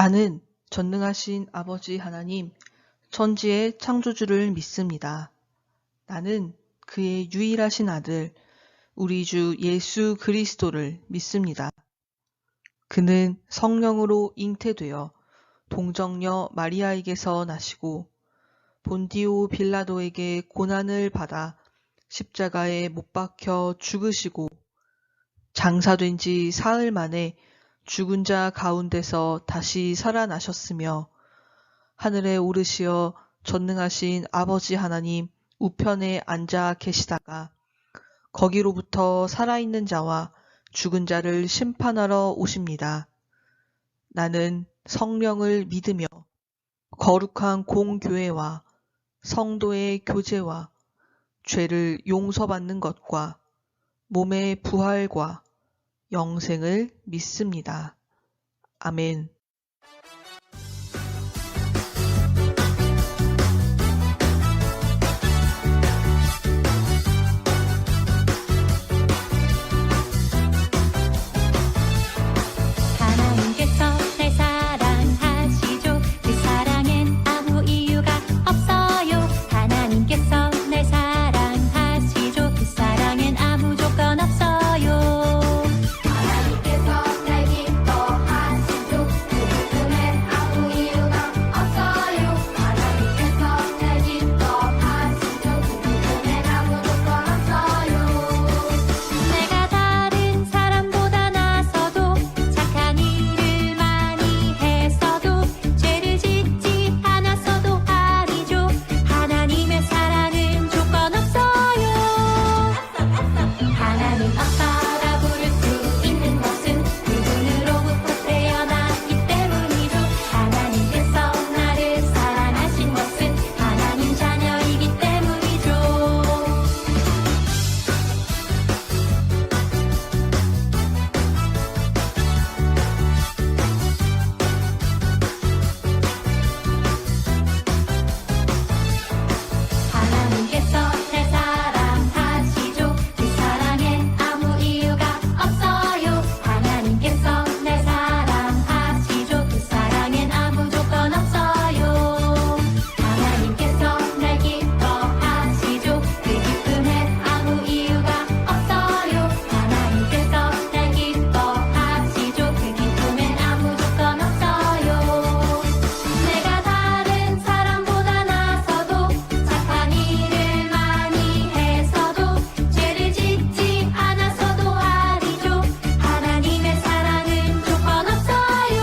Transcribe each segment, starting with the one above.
나는 전능하신 아버지 하나님, 천지의 창조주를 믿습니다. 나는 그의 유일하신 아들, 우리 주 예수 그리스도를 믿습니다. 그는 성령으로 잉태되어 동정녀 마리아에게서 나시고 본디오 빌라도에게 고난을 받아 십자가에 못 박혀 죽으시고 장사된 지 사흘 만에 죽은 자 가운데서 다시 살아나셨으며 하늘에 오르시어 전능하신 아버지 하나님 우편에 앉아 계시다가 거기로부터 살아있는 자와 죽은 자를 심판하러 오십니다. 나는 성령을 믿으며 거룩한 공교회와 성도의 교제와 죄를 용서받는 것과 몸의 부활과 영생을 믿습니다. 아멘. 하나님께서 날 사랑하시죠. 그 사랑엔 아무 이유가 없어요. 하나님께서 날 사랑하시죠. 그 사랑엔 아무 조건 없어요. 하나님께서 날 기뻐하시죠. 그 기쁨엔 아무 이유가 없어요. 하나님께서 날 기뻐하시죠. 그 기쁨엔 아무 조건 없어요. 내가 다른 사람보다 나서도 착한 일을 많이 했어도 죄를 짓지 않았어도 아니죠. 하나님의 사랑은 조건 없어요. 하나님 아빠라 부를 수 있는 것은 그분으로부터 태어났기 때문이죠. 하나님께서 나를 사랑하신 것은 하나님 자녀이기 때문이죠. 하나님께서 날 사랑하시죠. 그 사랑엔 아무 이유가 없어요. 하나님께서 날 사랑하시죠. 그 사랑엔 아무 조건 없어요. 하나님께서 날 기뻐하시죠. 그 기쁨엔 아무 이유가 없어요. 하나님께서 날 기뻐하시죠. 그 기쁨엔 아무 조건 없어요. 내가 다른 사람보다 나서도 착한 일을 많이 했어도 죄를 짓지 않았어도 아니죠. 하나님의 사랑은 조건 없어요.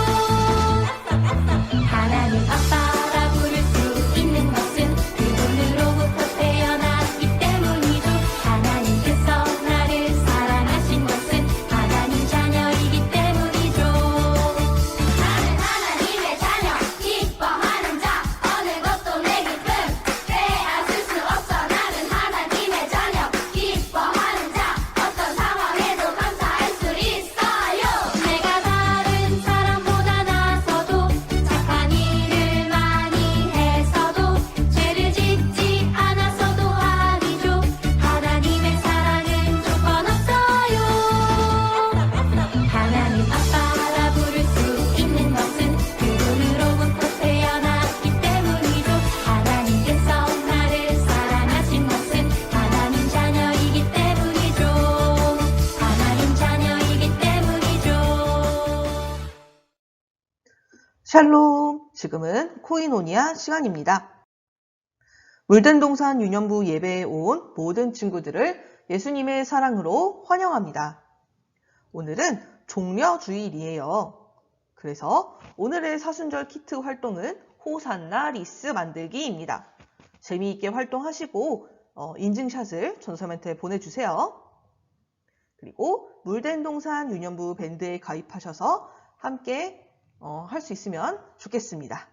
하나님 아빠라 부를 수 있는 것은 그분으로부터 태어났기 때문이죠. 하나님께서 나를 사랑하신 것은 하나님 자녀이기 때문이죠. 나는 하나님의 자녀, 기뻐하는 자, 어느 것도 내 기쁨 빼앗을 수 없어. 나는 하나님의 자녀, 기뻐하는 자, 어떤 상황에도 감사할 수 있어요. 내가 다른 사람보다 나서도 착한 일을 많이 했어도 죄를 짓지 않았어도 아니죠. 하나님의 사랑은 조건 없어요. 하나님 아빠라 부를 수 있는 것은 그분으로부터 태어났기 때문이죠. 하나님께서 나를 사랑하신 것은 하나님 자녀이기 때문이죠. 하나님 자녀이기 때문이죠. 샬롬! 지금은 코이노니아 시간입니다. 물든동산 유년부 예배에 온 모든 친구들을 예수님의 사랑으로 환영합니다. 오늘은 종려주일이에요. 그래서 오늘의 사순절 키트 활동은 호산나 리스 만들기입니다. 재미있게 활동하시고 인증샷을 전설한테 보내주세요. 그리고 물든동산 유년부 밴드에 가입하셔서 함께 할 수 있으면 좋겠습니다.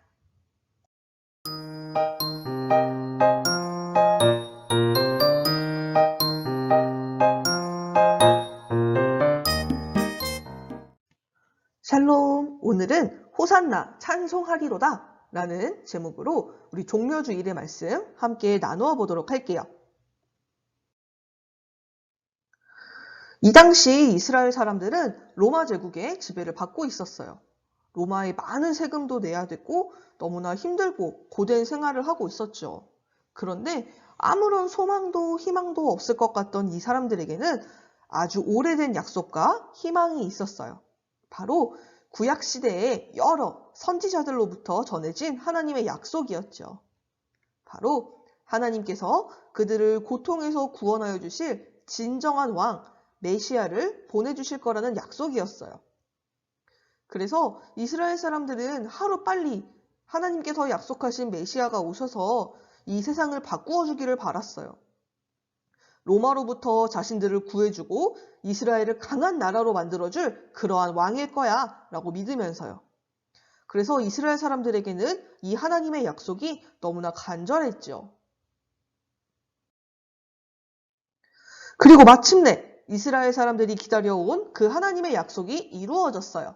샬롬! 오늘은 호산나 찬송하리로다 라는 제목으로 우리 종려주일의 말씀 함께 나누어 보도록 할게요. 이 당시 이스라엘 사람들은 로마 제국의 지배를 받고 있었어요. 로마에 많은 세금도 내야 됐고 너무나 힘들고 고된 생활을 하고 있었죠. 그런데 아무런 소망도 희망도 없을 것 같던 이 사람들에게는 아주 오래된 약속과 희망이 있었어요. 바로 구약 시대의 여러 선지자들로부터 전해진 하나님의 약속이었죠. 바로 하나님께서 그들을 고통에서 구원하여 주실 진정한 왕 메시아를 보내주실 거라는 약속이었어요. 그래서 이스라엘 사람들은 하루빨리 하나님께서 약속하신 메시아가 오셔서 이 세상을 바꾸어 주기를 바랐어요. 로마로부터 자신들을 구해주고 이스라엘을 강한 나라로 만들어줄 그러한 왕일 거야 라고 믿으면서요. 그래서 이스라엘 사람들에게는 이 하나님의 약속이 너무나 간절했죠. 그리고 마침내 이스라엘 사람들이 기다려온 그 하나님의 약속이 이루어졌어요.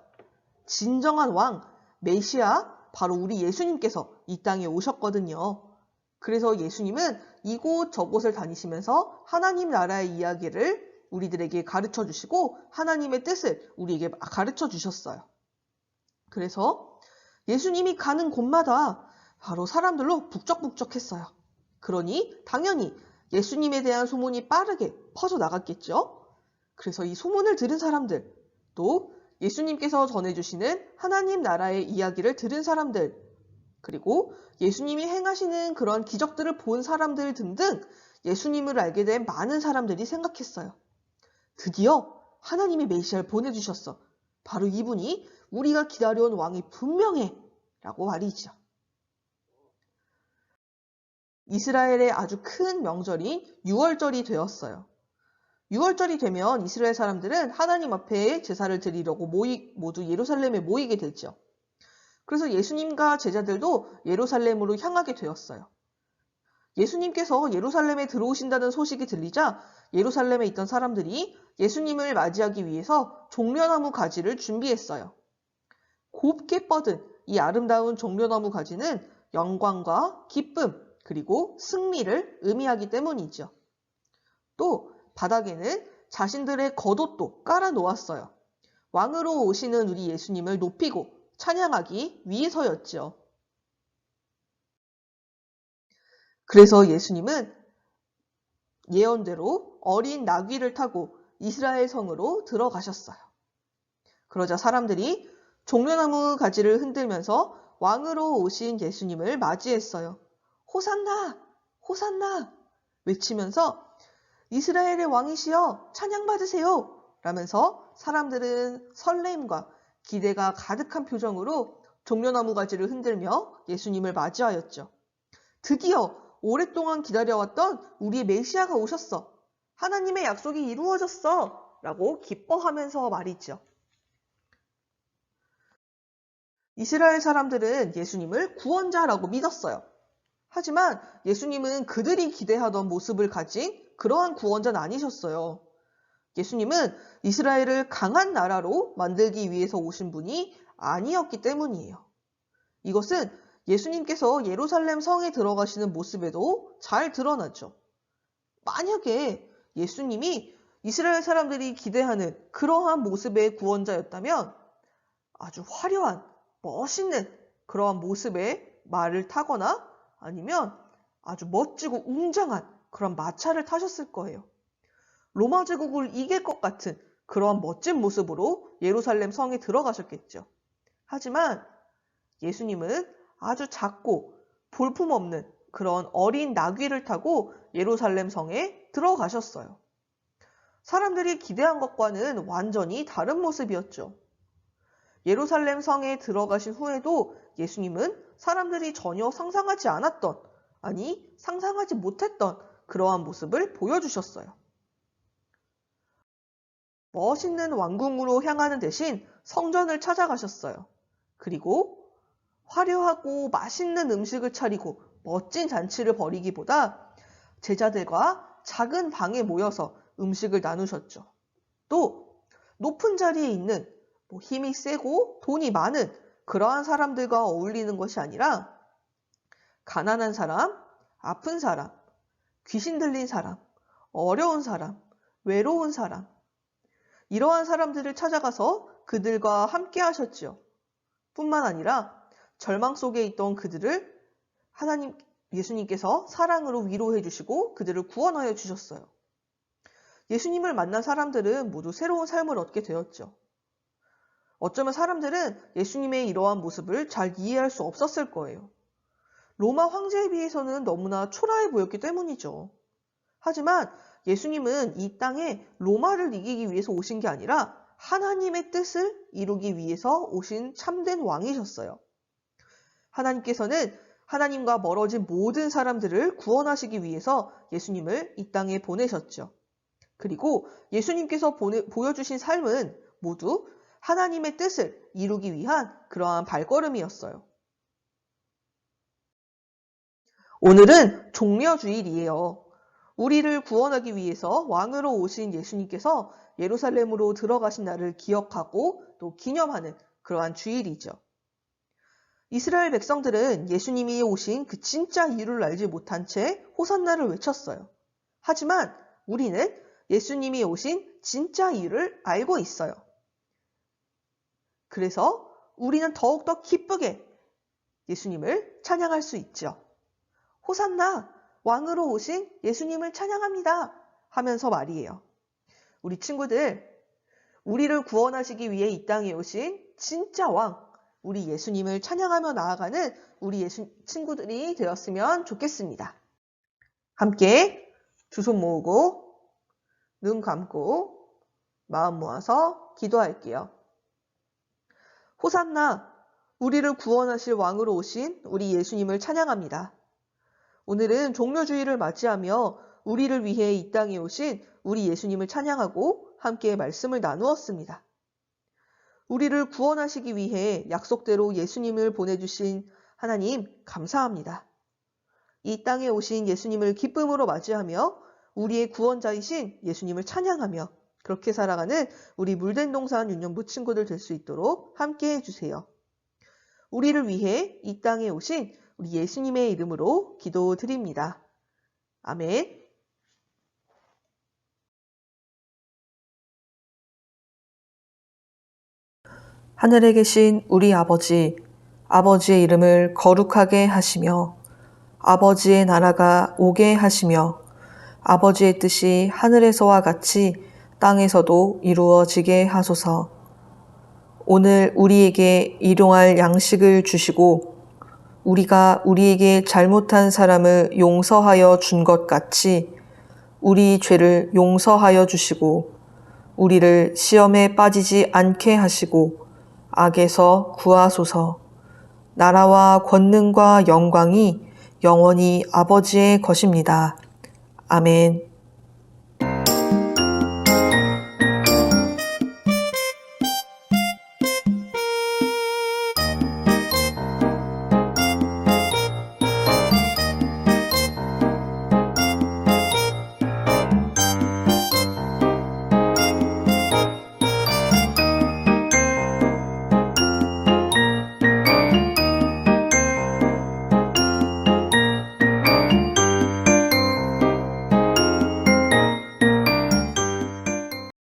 진정한 왕, 메시아, 바로 우리 예수님께서 이 땅에 오셨거든요. 그래서 예수님은 이곳 저곳을 다니시면서 하나님 나라의 이야기를 우리들에게 가르쳐 주시고 하나님의 뜻을 우리에게 가르쳐 주셨어요. 그래서 예수님이 가는 곳마다 바로 사람들로 북적북적했어요. 그러니 당연히 예수님에 대한 소문이 빠르게 퍼져나갔겠죠. 그래서 이 소문을 들은 사람들, 또 예수님께서 전해주시는 하나님 나라의 이야기를 들은 사람들, 그리고 예수님이 행하시는 그런 기적들을 본 사람들 등등 예수님을 알게 된 많은 사람들이 생각했어요. 드디어 하나님이 메시아를 보내주셨어. 바로 이분이 우리가 기다려온 왕이 분명해 라고 말이죠. 이스라엘의 아주 큰 명절인 유월절이 되었어요. 유월절이 되면 이스라엘 사람들은 하나님 앞에 제사를 드리려고 모두 예루살렘에 모이게 되죠. 그래서 예수님과 제자들도 예루살렘으로 향하게 되었어요. 예수님께서 예루살렘에 들어오신다는 소식이 들리자 예루살렘에 있던 사람들이 예수님을 맞이하기 위해서 종려나무 가지를 준비했어요. 곱게 뻗은 이 아름다운 종려나무 가지는 영광과 기쁨 그리고 승리를 의미하기 때문이죠. 또 바닥에는 자신들의 겉옷도 깔아 놓았어요. 왕으로 오시는 우리 예수님을 높이고 찬양하기 위해서였죠. 그래서 예수님은 예언대로 어린 나귀를 타고 이스라엘 성으로 들어가셨어요. 그러자 사람들이 종려나무 가지를 흔들면서 왕으로 오신 예수님을 맞이했어요. 호산나! 호산나! 외치면서 이스라엘의 왕이시여 찬양받으세요! 라면서 사람들은 설렘과 기대가 가득한 표정으로 종려나무 가지를 흔들며 예수님을 맞이하였죠. 드디어 오랫동안 기다려왔던 우리의 메시아가 오셨어. 하나님의 약속이 이루어졌어. 라고 기뻐하면서 말이죠. 이스라엘 사람들은 예수님을 구원자라고 믿었어요. 하지만 예수님은 그들이 기대하던 모습을 가진 그러한 구원자는 아니셨어요. 예수님은 이스라엘을 강한 나라로 만들기 위해서 오신 분이 아니었기 때문이에요. 이것은 예수님께서 예루살렘 성에 들어가시는 모습에도 잘 드러나죠. 만약에 예수님이 이스라엘 사람들이 기대하는 그러한 모습의 구원자였다면 아주 화려한, 멋있는 그러한 모습의 말을 타거나 아니면 아주 멋지고 웅장한 그런 마차를 타셨을 거예요. 로마 제국을 이길 것 같은 그러한 멋진 모습으로 예루살렘 성에 들어가셨겠죠. 하지만 예수님은 아주 작고 볼품없는 그런 어린 나귀를 타고 예루살렘 성에 들어가셨어요. 사람들이 기대한 것과는 완전히 다른 모습이었죠. 예루살렘 성에 들어가신 후에도 예수님은 사람들이 전혀 상상하지 않았던, 아니 상상하지 못했던 그러한 모습을 보여주셨어요. 멋있는 왕궁으로 향하는 대신 성전을 찾아가셨어요. 그리고 화려하고 맛있는 음식을 차리고 멋진 잔치를 벌이기보다 제자들과 작은 방에 모여서 음식을 나누셨죠. 또 높은 자리에 있는 힘이 세고 돈이 많은 그러한 사람들과 어울리는 것이 아니라 가난한 사람, 아픈 사람, 귀신 들린 사람, 어려운 사람, 외로운 사람, 이러한 사람들을 찾아가서 그들과 함께 하셨죠. 뿐만 아니라 절망 속에 있던 그들을 예수님께서 사랑으로 위로해 주시고 그들을 구원하여 주셨어요. 예수님을 만난 사람들은 모두 새로운 삶을 얻게 되었죠. 어쩌면 사람들은 예수님의 이러한 모습을 잘 이해할 수 없었을 거예요. 로마 황제에 비해서는 너무나 초라해 보였기 때문이죠. 하지만 예수님은 이 땅에 로마를 이기기 위해서 오신 게 아니라 하나님의 뜻을 이루기 위해서 오신 참된 왕이셨어요. 하나님께서는 하나님과 멀어진 모든 사람들을 구원하시기 위해서 예수님을 이 땅에 보내셨죠. 그리고 예수님께서 보여주신 삶은 모두 하나님의 뜻을 이루기 위한 그러한 발걸음이었어요. 오늘은 종려주일이에요. 우리를 구원하기 위해서 왕으로 오신 예수님께서 예루살렘으로 들어가신 날을 기억하고 또 기념하는 그러한 주일이죠. 이스라엘 백성들은 예수님이 오신 그 진짜 이유를 알지 못한 채 호산나를 외쳤어요. 하지만 우리는 예수님이 오신 진짜 이유를 알고 있어요. 그래서 우리는 더욱더 기쁘게 예수님을 찬양할 수 있죠. 호산나, 왕으로 오신 예수님을 찬양합니다 하면서 말이에요. 우리 친구들, 우리를 구원하시기 위해 이 땅에 오신 진짜 왕, 우리 예수님을 찬양하며 나아가는 우리 친구들이 되었으면 좋겠습니다. 함께 두 손 모으고 눈 감고 마음 모아서 기도할게요. 호산나, 우리를 구원하실 왕으로 오신 우리 예수님을 찬양합니다. 오늘은 종려주일을 맞이하며 우리를 위해 이 땅에 오신 우리 예수님을 찬양하고 함께 말씀을 나누었습니다. 우리를 구원하시기 위해 약속대로 예수님을 보내주신 하나님 감사합니다. 이 땅에 오신 예수님을 기쁨으로 맞이하며 우리의 구원자이신 예수님을 찬양하며 그렇게 살아가는 우리 물된동산 윤년부 친구들 될 수 있도록 함께 해주세요. 우리를 위해 이 땅에 오신 우리 예수님의 이름으로 기도드립니다. 아멘. 하늘에 계신 우리 아버지, 아버지의 이름을 거룩하게 하시며 아버지의 나라가 오게 하시며 아버지의 뜻이 하늘에서와 같이 땅에서도 이루어지게 하소서. 오늘 우리에게 일용할 양식을 주시고 우리가 우리에게 잘못한 사람을 용서하여 준 것 같이 우리 죄를 용서하여 주시고 우리를 시험에 빠지지 않게 하시고 악에서 구하소서. 나라와 권능과 영광이 영원히 아버지의 것입니다. 아멘.